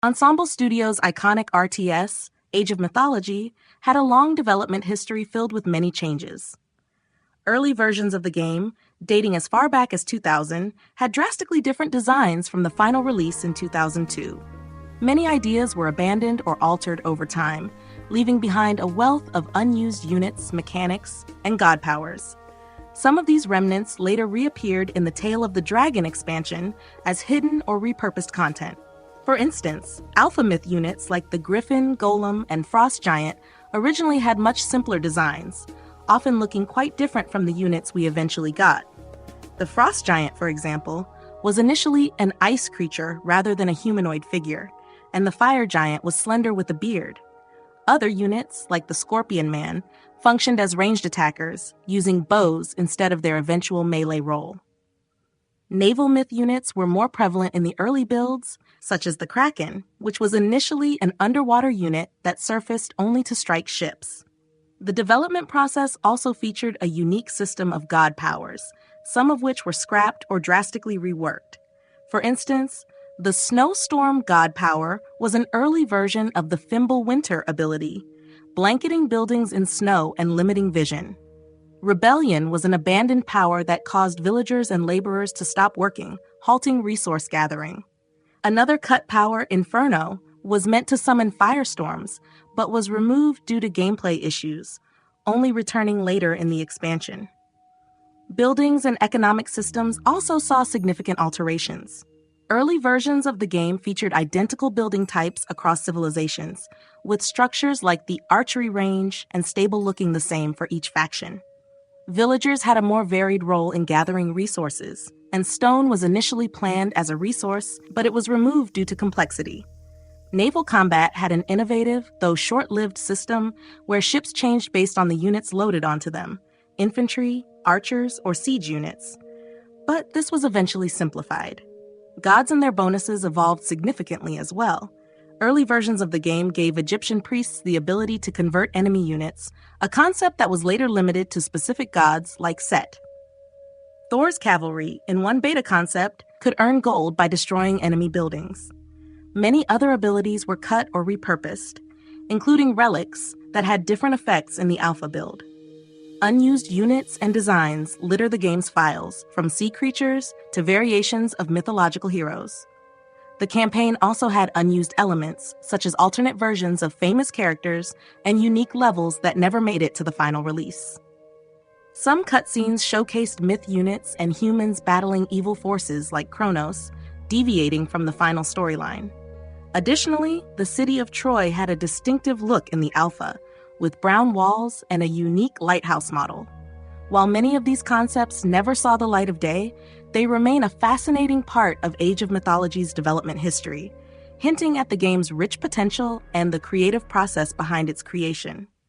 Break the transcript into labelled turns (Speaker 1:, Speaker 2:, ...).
Speaker 1: Ensemble Studios' iconic RTS, Age of Mythology, had a long development history filled with many changes. Early versions of the game, dating as far back as 2000, had drastically different designs from the final release in 2002. Many ideas were abandoned or altered over time, leaving behind a wealth of unused units, mechanics, and god powers. Some of these remnants later reappeared in the Tale of the Dragon expansion as hidden or repurposed content. For instance, alpha myth units like the Griffin, Golem, and Frost Giant originally had much simpler designs, often looking quite different from the units we eventually got. The Frost Giant, for example, was initially an ice creature rather than a humanoid figure, and the Fire Giant was slender with a beard. Other units, like the Scorpion Man, functioned as ranged attackers, using bows instead of their eventual melee role. Naval myth units were more prevalent in the early builds, such as the Kraken, which was initially an underwater unit that surfaced only to strike ships. The development process also featured a unique system of god powers, some of which were scrapped or drastically reworked. For instance, the Snowstorm god power was an early version of the Fimble Winter ability, blanketing buildings in snow and limiting vision. Rebellion was an abandoned power that caused villagers and laborers to stop working, halting resource gathering. Another cut power, Inferno, was meant to summon firestorms, but was removed due to gameplay issues, only returning later in the expansion. Buildings and economic systems also saw significant alterations. Early versions of the game featured identical building types across civilizations, with structures like the archery range and stable looking the same for each faction. Villagers had a more varied role in gathering resources, and stone was initially planned as a resource, but it was removed due to complexity. Naval combat had an innovative, though short-lived system where ships changed based on the units loaded onto them, infantry, archers, or siege units. But this was eventually simplified. Gods and their bonuses evolved significantly as well. Early versions of the game gave Egyptian priests the ability to convert enemy units, a concept that was later limited to specific gods like Set. Thor's cavalry, in one beta concept, could earn gold by destroying enemy buildings. Many other abilities were cut or repurposed, including relics that had different effects in the alpha build. Unused units and designs litter the game's files, from sea creatures to variations of mythological heroes. The campaign also had unused elements, such as alternate versions of famous characters and unique levels that never made it to the final release. Some cutscenes showcased myth units and humans battling evil forces like Kronos, deviating from the final storyline. Additionally, the city of Troy had a distinctive look in the alpha, with brown walls and a unique lighthouse model. While many of these concepts never saw the light of day, they remain a fascinating part of Age of Mythology's development history, hinting at the game's rich potential and the creative process behind its creation.